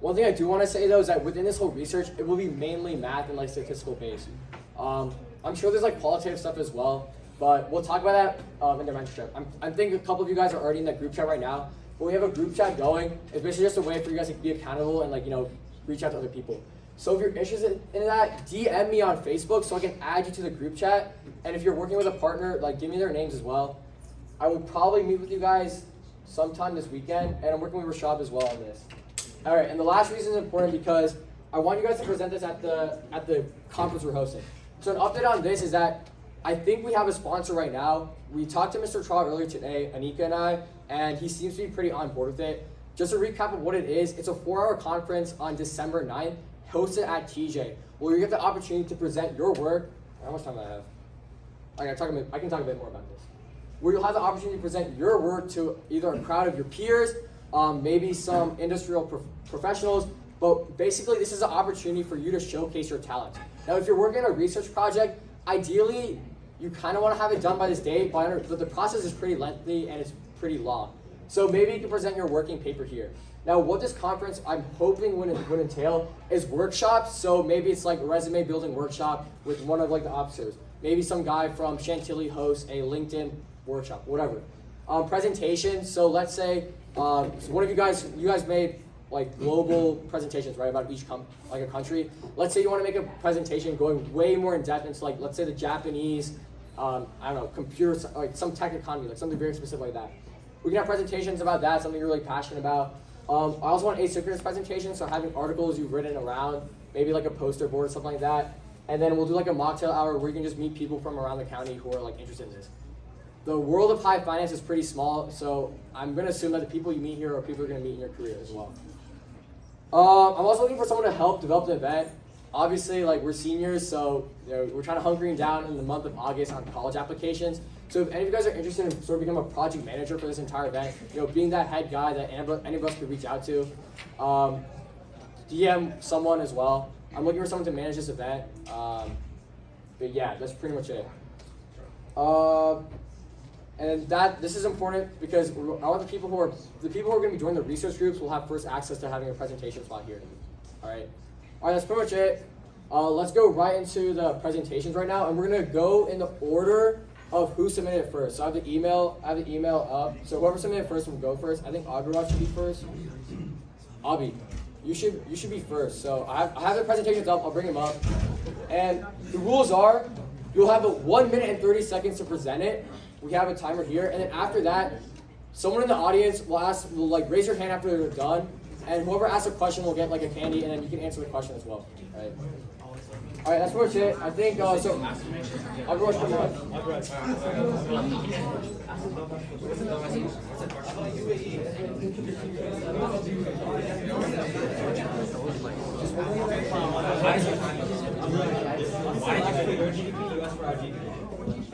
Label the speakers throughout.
Speaker 1: One thing I do want to say though is that within this whole research, it will be mainly math and like statistical based. I'm sure there's like qualitative stuff as well, but we'll talk about that in the mentorship. I think a couple of you guys are already in that group chat right now, but we have a group chat going. It's basically just a way for you guys to be accountable and like, you know, reach out to other people. So if you're interested in that, DM me on Facebook so I can add you to the group chat. And if you're working with a partner, like give me their names as well. I will probably meet with you guys sometime this weekend, and I'm working with Rashab as well on this. All right, and the last reason is important because I want you guys to present this at the conference we're hosting. So an update on this is that I think we have a sponsor right now. We talked to Mr. Traw earlier today, Anika and I, and he seems to be pretty on board with it. Just a recap of what it is, it's a 4-hour conference on December 9th, hosted at TJ, where you get the opportunity to present your work. How much time do I have? I can talk a bit more about this. Where you'll have the opportunity to present your work to either a crowd of your peers, maybe some industrial professionals, but basically this is an opportunity for you to showcase your talent. Now, if you're working on a research project, ideally, you kind of want to have it done by this date, but the process is pretty lengthy and it's pretty long. So maybe you can present your working paper here. Now, what this conference I'm hoping would entail is workshops. So maybe it's like a resume building workshop with one of like the officers. Maybe some guy from Chantilly hosts a LinkedIn workshop, whatever. Presentation. So let's say so one of you guys made like global presentations, right, about each like a country. Let's say you want to make a presentation going way more in depth into like, let's say the Japanese, I don't know, computer, like some tech economy, like something very specific like that. We can have presentations about that, something you're really passionate about. I also want asynchronous presentations, so having articles you've written around, maybe like a poster board or something like that. And then we'll do like a mocktail hour where you can just meet people from around the county who are like interested in this. The world of high finance is pretty small, so I'm going to assume that the people you meet here are people you're going to meet in your career as well. I'm also looking for someone to help develop the event. Obviously, like we're seniors, so you know, we're trying to hunkering down in the month of August on college applications. So if any of you guys are interested in sort of becoming a project manager for this entire event, you know, being that head guy that any of us could reach out to, DM someone as well. I'm looking for someone to manage this event. But yeah, that's pretty much it. And this is important because I want the people who are going to be joining the research groups will have first access to having a presentation slot here. All right, that's pretty much it. Let's go right into the presentations right now, and we're going to go in the order of who submitted it first. So I have the email up. So whoever submitted first will go first. I think Abiraj should be first. Abi, you should be first. So I have the presentations up. I'll bring them up. And the rules are, you'll have 1 minute and 30 seconds to present it. We have a timer here, and then after that, someone in the audience will like raise your hand after they're done, and whoever asks a question will get like a candy, and then you can answer the question as well. All right, that's pretty much it. I think so. Everyone's coming up.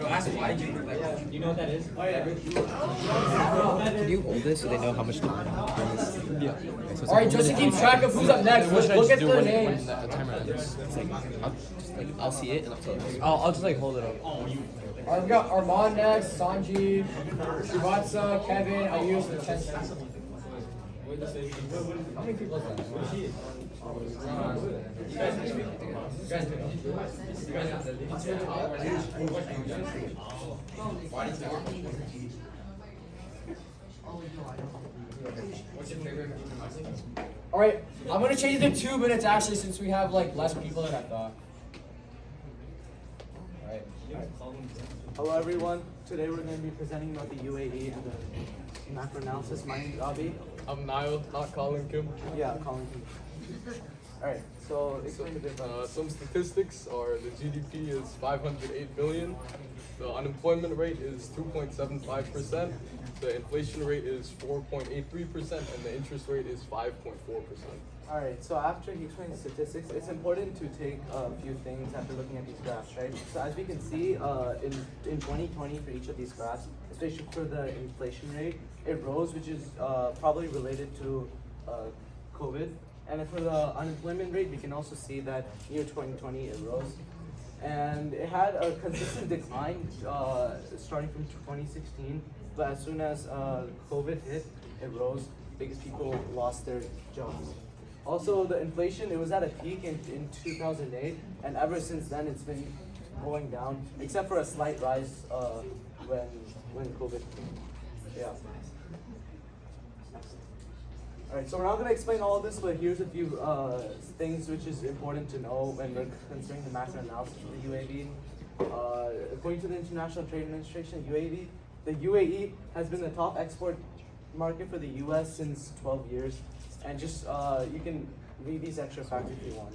Speaker 2: Do you know what that is? Oh yeah.
Speaker 3: Can you hold this so they know how much time?
Speaker 2: Yeah.
Speaker 3: Okay, so
Speaker 1: All right, just to keep track of who's up next,
Speaker 3: what should I
Speaker 1: look
Speaker 3: just
Speaker 1: at
Speaker 3: do
Speaker 1: their
Speaker 3: when
Speaker 1: names.
Speaker 3: the timer ends? It's like, I'll see it and I'll tell you.
Speaker 2: I'll just like hold it up.
Speaker 1: All right, we got Armand next, Sanjeev, Shivatsa, Kevin, Ayush, and Chen. How many people is that? All right, I'm gonna change it to 2 minutes actually, since we have like less people than I thought. All right.
Speaker 4: Hello everyone. Today we're going to be presenting about the UAE and the macro analysis. My name is Abi.
Speaker 5: I'm Niall, not Colin Kim.
Speaker 4: Yeah, Colin. Alright, so explain a bit about
Speaker 5: Some statistics are the GDP is 508 billion, the unemployment rate is 2.75%, the inflation rate is 4.83%, and the interest rate is 5.4%.
Speaker 4: Alright, so after he explained the statistics, it's important to take a few things after looking at these graphs, right? So as we can see, in 2020 for each of these graphs, especially for the inflation rate, it rose, which is probably related to COVID. And then for the unemployment rate, we can also see that year 2020 it rose. And it had a consistent decline starting from 2016, but as soon as COVID hit, it rose because people lost their jobs. Also, the inflation, it was at a peak in 2008, and ever since then it's been going down, except for a slight rise when COVID came. Yeah. Alright, so we're not going to explain all of this, but here's a few things which is important to know when we're considering the macro analysis of the UAE. According to the International Trade Administration, the UAE has been the top export market for the US since 12 years. And just, you can read these extra facts if you want.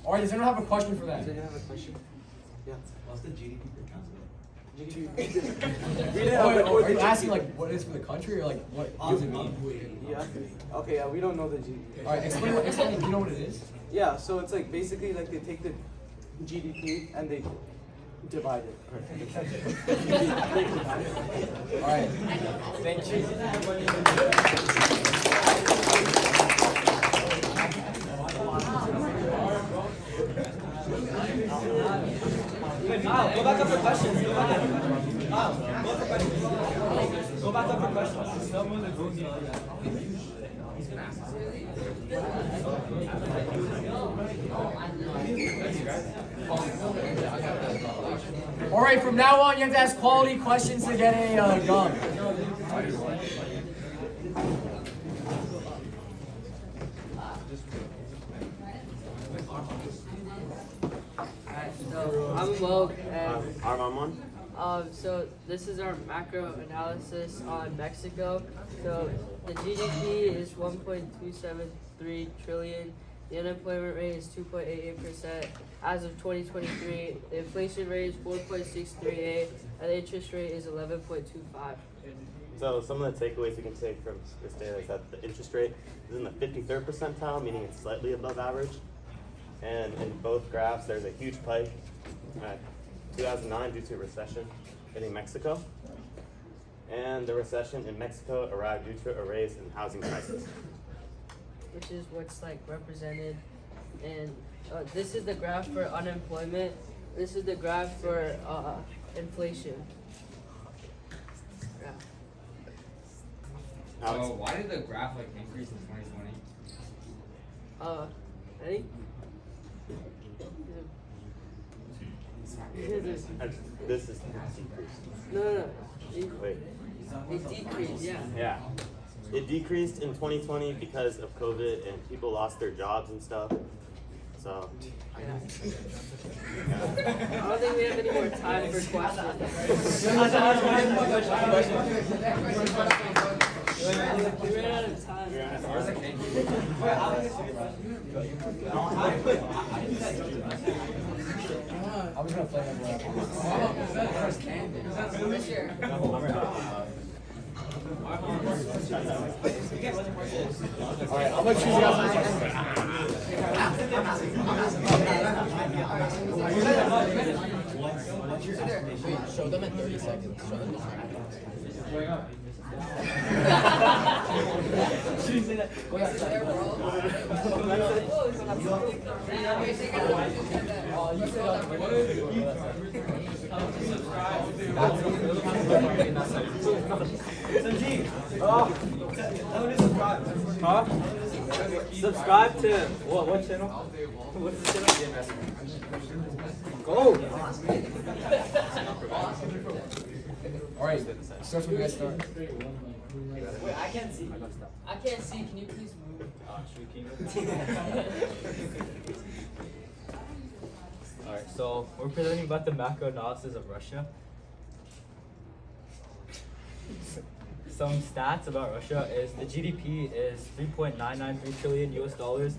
Speaker 1: Alright, does anyone have a question for that?
Speaker 4: Does anyone have a question? Yeah.
Speaker 6: What's the GDP per capita?
Speaker 1: Are you asking like what it is for the country or like what does it mean?
Speaker 4: Yeah. Okay, yeah, we don't know the GDP.
Speaker 1: Alright, explain, do you know what it is?
Speaker 4: Yeah, so it's like basically like they take the GDP and they divide it.
Speaker 1: Alright, thank you.
Speaker 2: Kyle, go back up for questions. Go back up. Kyle, go for questions. Go back up for questions.
Speaker 1: Alright, from now on you have to ask quality questions to get a gum.
Speaker 7: So I'm Alok, and
Speaker 8: Armamon?
Speaker 7: so this is our macro analysis on Mexico. So the GDP is 1.273 trillion. The unemployment rate is 2.88% as of 2023. The inflation rate is 4.638, and the interest rate is 11.25.
Speaker 8: So some of the takeaways you can take from this data is that the interest rate is in the 53rd percentile, meaning it's slightly above average. And in both graphs, there's a huge spike at 2009 due to a recession hitting Mexico. And the recession in Mexico arrived due to a raise in housing prices.
Speaker 7: Which is what's like represented. And this is the graph for unemployment. This is the graph for inflation. Yeah.
Speaker 8: Alex?
Speaker 2: So why did the graph like increase in 2020?
Speaker 7: Ready?
Speaker 8: This is decreased.
Speaker 7: No.
Speaker 8: Wait.
Speaker 7: It decreased, yeah.
Speaker 8: Yeah. It decreased in 2020 because of COVID and people lost their jobs and stuff. So.
Speaker 7: I don't think we have any more time for questions. We ran out of time.
Speaker 1: I was gonna play Alright, I'm gonna choose you guys.
Speaker 3: Show them in 30 seconds. Show them
Speaker 2: Huh? Subscribe to what channel? What's the channel? Go!
Speaker 1: Alright, starts when you guys start.
Speaker 7: Wait, I can't see. I can't see. Can you please move?
Speaker 2: Alright, so we're presenting about the macro analysis of Russia. Some stats about Russia is the GDP is 3.993 trillion US dollars,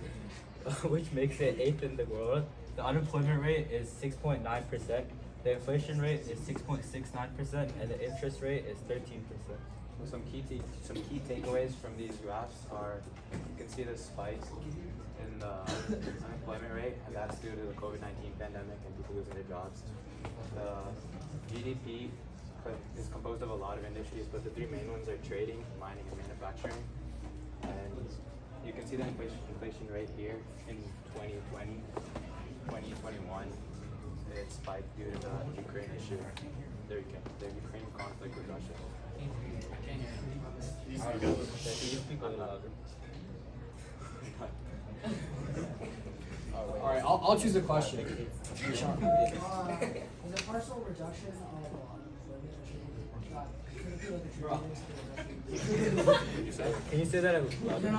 Speaker 2: which makes it 8th in the world. The unemployment rate is 6.9%. The inflation rate is 6.69%, and the interest rate is 13%.
Speaker 9: Some key takeaways from these graphs are you can see the spike in the unemployment rate, and that's due to the COVID-19 pandemic and people losing their jobs. The GDP is composed of a lot of industries, but the three main ones are trading, mining, and manufacturing. And you can see the inflation rate here in 2020, 2021. it spiked due to the Ukraine issue, the Ukraine conflict with Russia.
Speaker 2: Can you speak a little louder?
Speaker 1: All right, I'll choose the question.
Speaker 10: Is a partial reduction of
Speaker 2: Can you say that louder?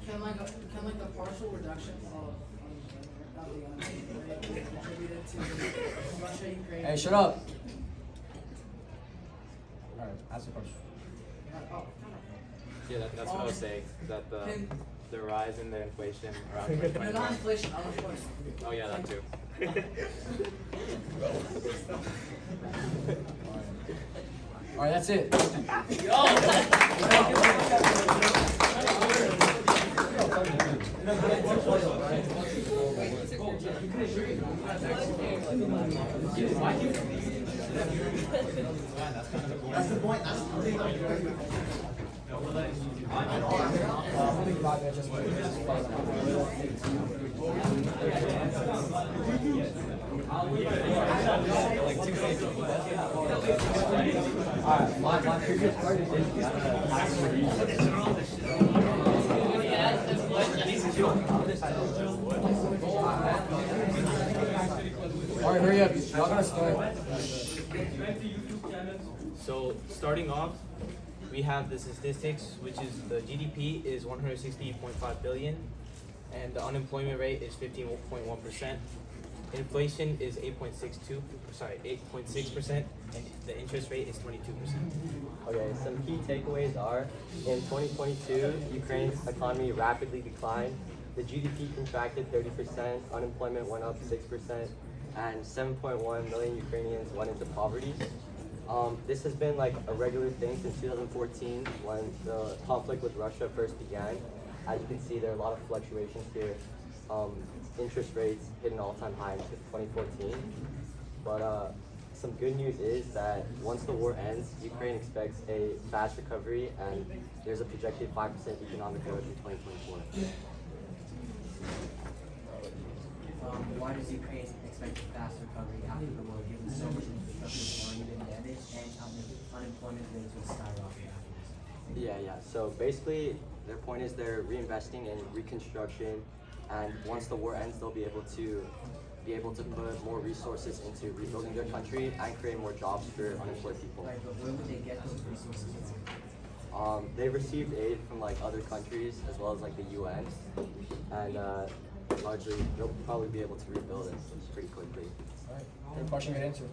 Speaker 10: can like a partial reduction of the unemployment rate be attributed to Russia, Ukraine?
Speaker 1: Hey, shut up. All right, ask the question.
Speaker 9: Yeah, that's what I was saying. That the rise in the inflation around
Speaker 10: No,
Speaker 9: 2021.
Speaker 10: not inflation, unemployment.
Speaker 9: Oh yeah, that too.
Speaker 1: All right, that's it.
Speaker 6: That's the point. That's the
Speaker 1: My previous part is all right, hurry up. Y'all gotta start.
Speaker 3: So starting off, we have the statistics, which is the GDP is 160.5 billion, and the unemployment rate is 15.1%. Inflation is 8.6%, and the interest rate is 22%.
Speaker 11: Okay, some key takeaways are, in 2022, Ukraine's economy rapidly declined. The GDP contracted 30%, unemployment went up 6%, and 7.1 million Ukrainians went into poverty. This has been like a regular thing since 2014 when the conflict with Russia first began. As you can see, there are a lot of fluctuations here. Interest rates hit an all-time high in 2014. But some good news is that once the war ends, Ukraine expects a fast recovery, and there's a projected 5% economic growth in 2024.
Speaker 12: Why does Ukraine expect a fast recovery after the war, given so much infrastructure has already been damaged and unemployment rates will skyrocket after this?
Speaker 11: Yeah. So basically, their point is they're reinvesting in reconstruction, and once the war ends, they'll be able to put more resources into rebuilding their country and create more jobs for unemployed people.
Speaker 12: Right, but where would they get those resources?
Speaker 11: They've received aid from like other countries as well as like the UN, and largely they'll probably be able to rebuild it pretty quickly.
Speaker 1: All right, good question, good answer.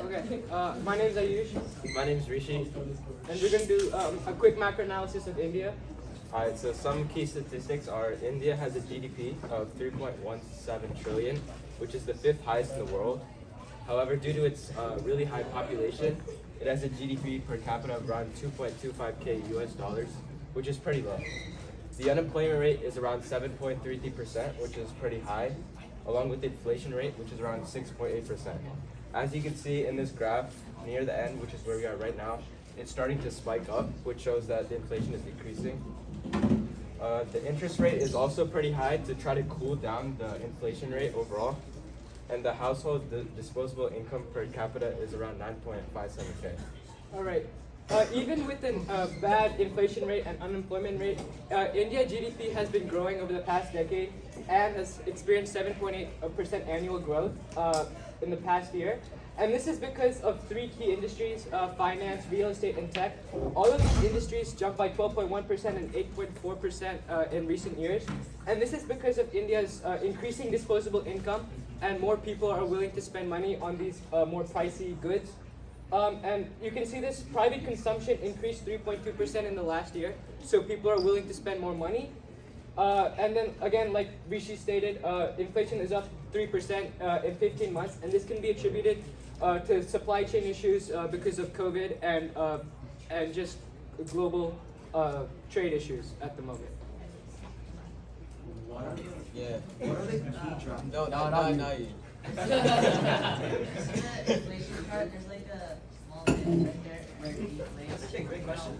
Speaker 13: Okay, my name is Ayush,
Speaker 3: My name is Rishi.
Speaker 13: and we're going to do a quick macro analysis of India.
Speaker 3: Alright, so some key statistics are India has a GDP of 3.17 trillion, which is the 5th highest in the world. However, due to its really high population, it has a GDP per capita of around 2.25k US dollars, which is pretty low. The unemployment rate is around 7.33%, which is pretty high, along with the inflation rate, which is around 6.8%. As you can see in this graph, near the end, which is where we are right now, it's starting to spike up, which shows that the inflation is decreasing. The interest rate is also pretty high to try to cool down the inflation rate overall. And the household disposable income per capita is around 9.57k.
Speaker 13: All right. Even with a bad inflation rate and unemployment rate, India GDP has been growing over the past decade and has experienced 7.8% annual growth in the past year. And this is because of three key industries, finance, real estate, and tech. All of these industries jumped by 12.1% and 8.4% in recent years. And this is because of India's increasing disposable income, and more people are willing to spend money on these more pricey goods. And you can see this private consumption increased 3.2% in the last year, so people are willing to spend more money. And then again, like Rishi stated, inflation is up 3% in 15 months, and this can be attributed to supply chain issues because of COVID and just global trade issues at the moment.
Speaker 5: Yeah.
Speaker 6: What are the key drivers?
Speaker 5: No,
Speaker 1: no, you.
Speaker 12: Inflation chart, there's like a small bit right there where it deflates.
Speaker 6: That's actually a great question.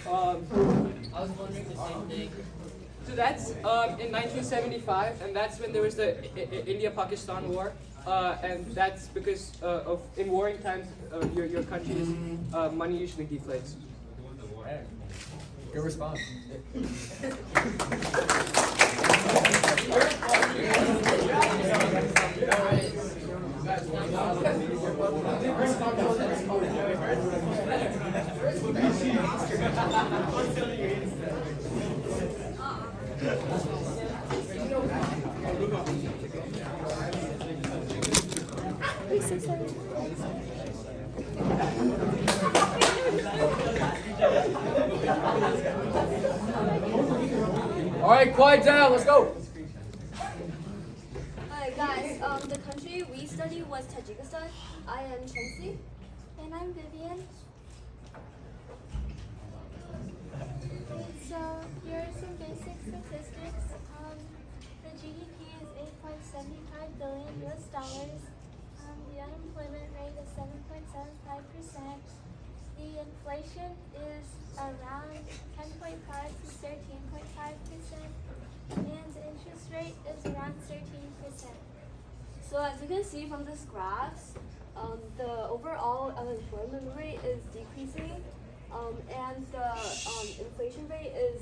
Speaker 7: I was wondering the same thing.
Speaker 13: So that's in 1975, and that's when there was the India-Pakistan war, and that's because of in warring times, your country's money usually deflates.
Speaker 1: Good response. All right, quiet down. Let's go.
Speaker 14: Alright guys, the country we studied was Tajikistan. I am Chelsea. And I'm Vivian. So here are some basic statistics. The GDP is 8.75 billion US dollars. The unemployment rate is 7.75%. The inflation is around 10.5 to 13.5%. And the interest rate is around 13%. So as you can see from this graphs, the overall unemployment rate is decreasing, and the inflation rate is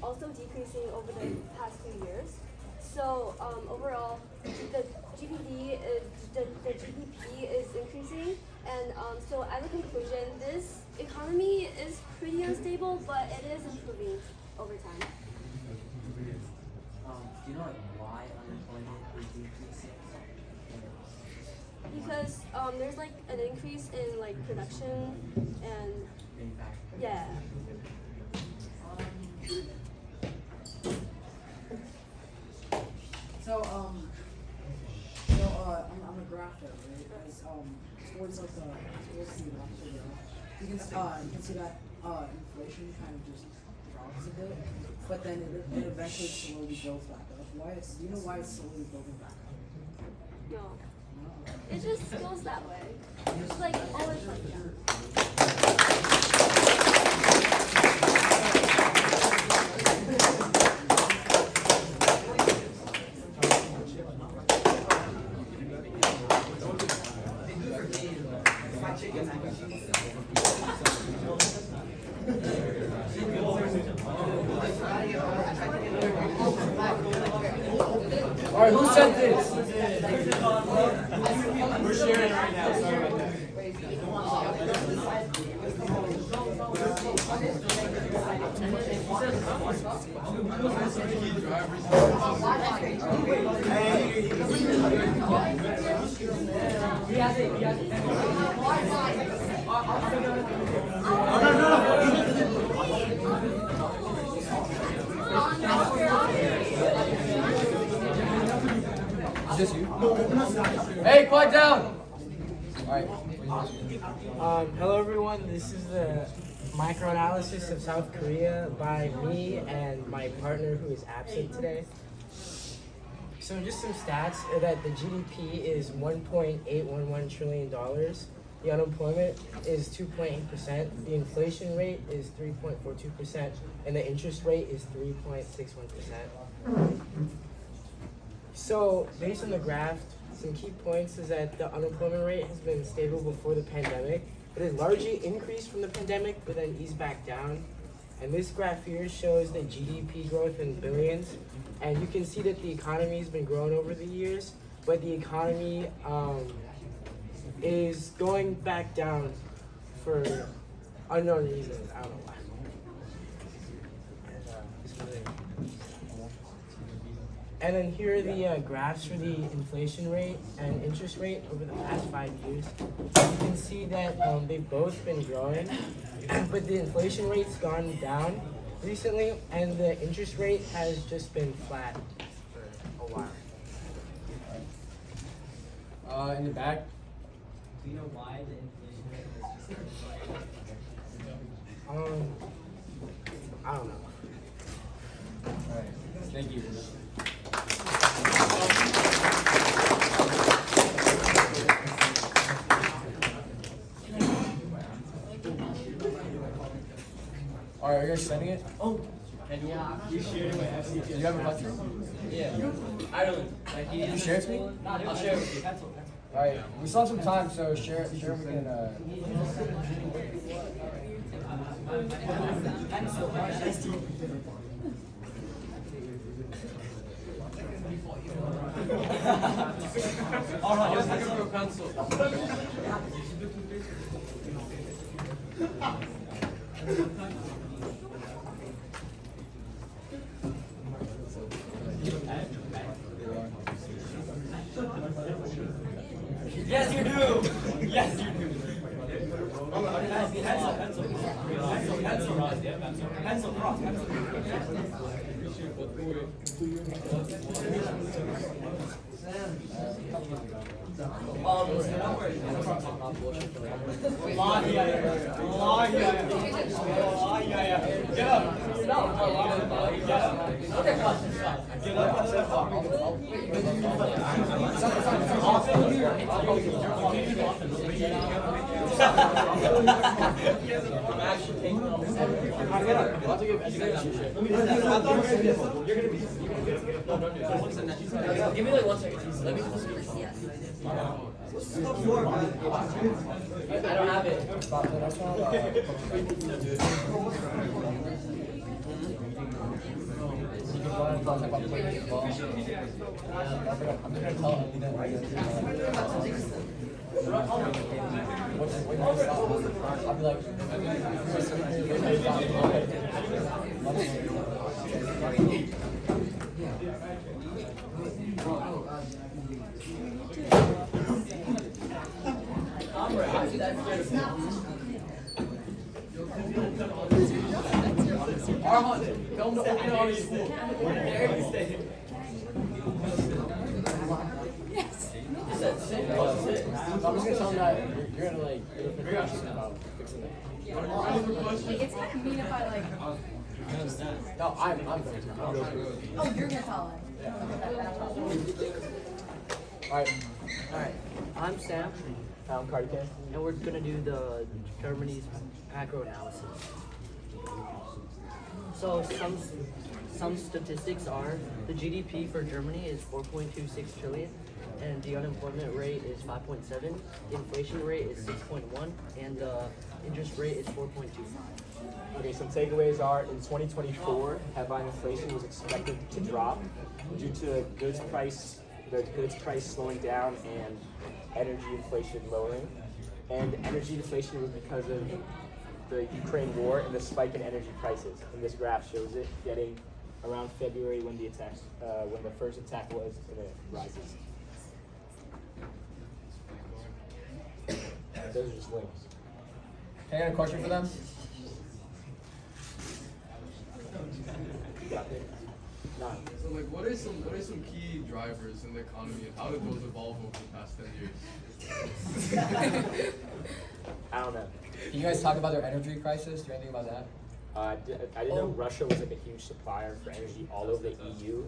Speaker 14: also decreasing over the past few years. So overall, the GDP is increasing, and so as a conclusion, this economy is pretty unstable, but it is improving over time.
Speaker 12: Do you know like why unemployment is decreasing?
Speaker 14: Because there's like an increase in like production and
Speaker 12: Manufacturing.
Speaker 14: yeah.
Speaker 10: On the graph there, right? As towards like the left to the you can see that inflation kind of just drops a bit, but then it eventually slowly builds back up. Do you know why it's slowly building back up?
Speaker 14: No.
Speaker 10: No.
Speaker 14: It just goes that way. It's like always like that.
Speaker 1: All right, who sent this?
Speaker 5: We're sharing right now. Sorry about that.
Speaker 1: Just you? Hey, quiet down. All right.
Speaker 15: Hello everyone, this is the microanalysis of South Korea by me and my partner who is absent today. So just some stats are that the GDP is $1.811 trillion, the unemployment is 2.8%, the inflation rate is 3.42%, and the interest rate is 3.61%. So based on the graph, some key points is that the unemployment rate has been stable before the pandemic. It has largely increased from the pandemic, but then eased back down. And this graph here shows the GDP growth in billions. And you can see that the economy has been growing over the years, but the economy is going back down for unknown reasons. I don't know why. And then here are the graphs for the inflation rate and interest rate over the past 5 years. You can see that they've both been growing, but the inflation rate's gone down recently, and the interest rate has just been flat for a while.
Speaker 1: In the back.
Speaker 12: Do you know why the inflation rate is just
Speaker 15: I don't know.
Speaker 1: Alright, thank you. Alright, are you guys sending it?
Speaker 11: Oh, and yeah, you shared it with FCT.
Speaker 1: Do you have a country?
Speaker 11: Yeah, Ireland. Like
Speaker 1: Can you share it to me?
Speaker 11: I'll share it with you.
Speaker 1: Alright, we still have some time, so share it. We can.
Speaker 5: All right, let's look for a pencil.
Speaker 11: Yes, you do. Yes, you do. Pencil, cross, Give me like 1 second. Let me just. I don't have it.
Speaker 1: I'll be like,
Speaker 5: Arhan, tell them to open our school.
Speaker 1: I'm just gonna tell them that you're gonna like, you're passionate about fixing it.
Speaker 10: It's kind of mean if I like.
Speaker 1: No, I'm going to.
Speaker 10: Oh, you're gonna tell him.
Speaker 1: Alright.
Speaker 7: Alright, I'm Sam,
Speaker 11: I'm Cardi K.
Speaker 7: and we're gonna do the Germany's macro analysis. So some statistics are the GDP for Germany is 4.26 trillion, and the unemployment rate is 5.7. The inflation rate is 6.1, and the interest rate is 4.25.
Speaker 11: Okay, some takeaways are in 2024, headline inflation was expected to drop due to the goods price slowing down and energy inflation lowering. And energy deflation was because of the Ukraine war and the spike in energy prices. And this graph shows it getting around February when the first attack was, and it rises. Those are just links.
Speaker 1: Can I get a question for them?
Speaker 5: So like, what are some key drivers in the economy, and how did those evolve over the past 10 years?
Speaker 11: I don't know.
Speaker 1: Can you guys talk about their energy crisis? Do you know anything about that?
Speaker 11: I didn't know Russia was like a huge supplier for energy all over the EU.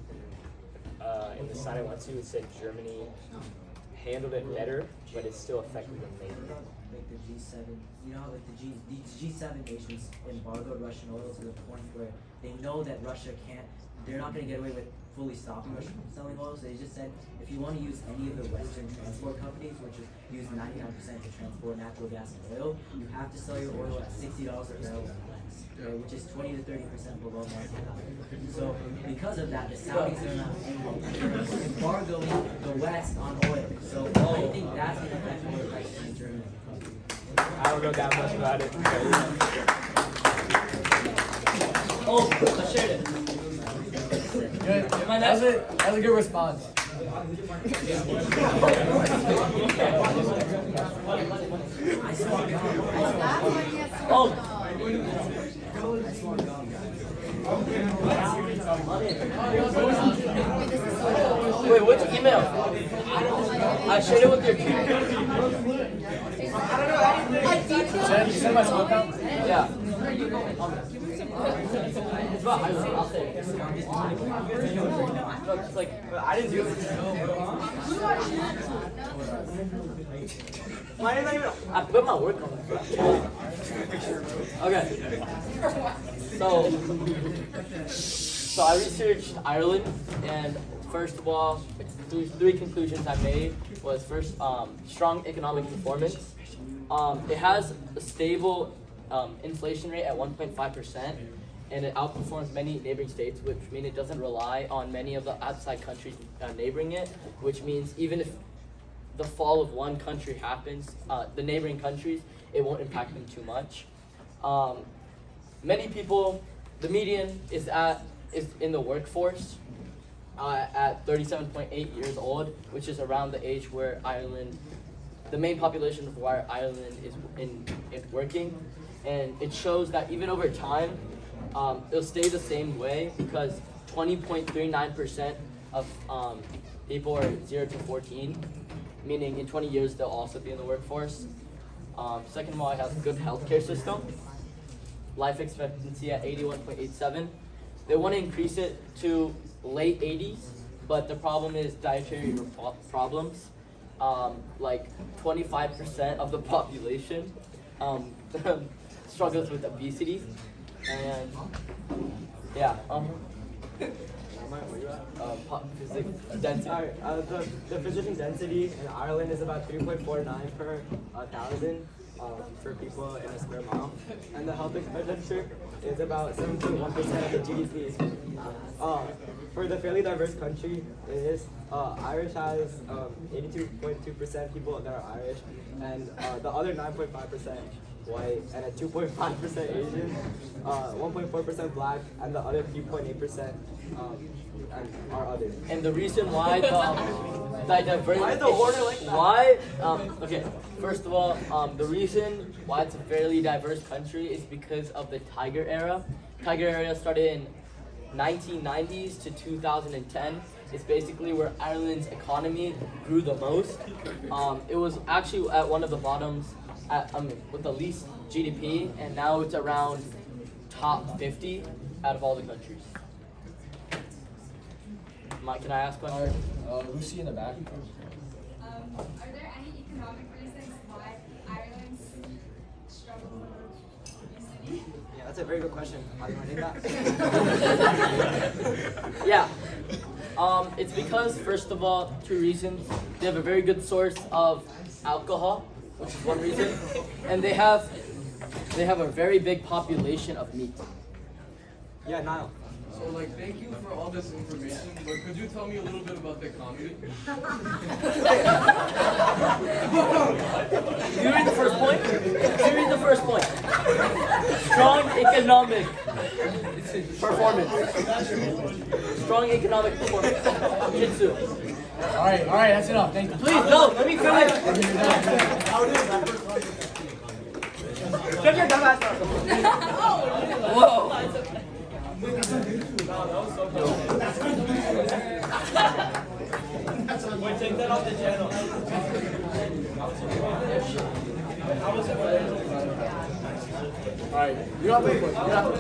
Speaker 11: In the site I went to, it said Germany handled it better, but it's still affected them mainly.
Speaker 12: Like the G7, you know how like the G7 nations embargoed Russian oil to the point where they know that Russia they're not going to get away with fully stopping Russia from selling oil, so they just said, if you want to use any of the Western transport companies, which use 99% to transport natural gas and oil, you have to sell your oil at $60 a barrel or less, okay, which is 20 to 30% below market value. So because of that, the Saudis are not embargoing the West on oil. So I think that's going to affect oil prices in Germany.
Speaker 11: I don't know that much about it.
Speaker 12: Oh, I shared it.
Speaker 1: Good. That was a good response.
Speaker 11: Wait, what's your email? I shared it with your
Speaker 1: Send my smoke out?
Speaker 11: Yeah.
Speaker 1: It's about Ireland. I'll say it. No, it's like I didn't do it. Mine is not even. I put my work on it. Okay. So I researched Ireland, and first of all, three conclusions I made was first, strong economic performance. It has a stable inflation rate at 1.5%, and it outperforms many neighboring states, which means it doesn't rely on many of the outside countries neighboring it, which means even if the fall of one country happens, the neighboring countries, it won't impact them too much. Many people, the median is in the workforce at 37.8 years old, which is around the age where Ireland, the main population of where Ireland is in working, and it shows that even over time, it'll stay the same way because 20.39% of people are 0 to 14, meaning in 20 years they'll also be in the workforce. Second of all, it has a good healthcare system. Life expectancy at 81.87. They want to increase it to late 80s, but the problem is dietary problems. Like 25% of the population struggles with obesity, and yeah. Physics density.
Speaker 11: Alright, the physician density in Ireland is about 3.49 per 1,000 for people in a square mile, and the health expenditure is about 7.1% of the GDP. For the fairly diverse country it is, Irish has 82.2% people that are Irish, and the other 9.5% white, and at 2.5% Asian, 1.4% black, and the other 3.8% are others.
Speaker 1: And the reason why the diverse,
Speaker 11: Why the order like that?
Speaker 1: Why? Okay. First of all, the reason why it's a fairly diverse country is because of the Tiger era. Tiger era started in 1990s to 2010. It's basically where Ireland's economy grew the most. It was actually at one of the bottoms, with the least GDP, and now it's around top 50 out of all the countries. Mike, can I ask one? Lucy in the back.
Speaker 16: Are there any economic reasons why Ireland's struggle for obesity?
Speaker 11: Yeah, that's a very good question. Are you running that?
Speaker 1: Yeah. It's because, first of all, two reasons. They have a very good source of alcohol, which is one reason, and they have a very big population of meat.
Speaker 11: Yeah, Niall.
Speaker 5: So, thank you for all this information, but could you tell me a little bit about the economy?
Speaker 1: You read the first point? You read the first point. Strong economic performance. Strong economic performance. Jitsu.
Speaker 15: Alright, that's enough. Thank you.
Speaker 1: Please, no, let me finish.
Speaker 11: Shut your dumb ass up.
Speaker 1: Whoa.
Speaker 2: Wait, take that off the channel.
Speaker 15: Alright, you don't have to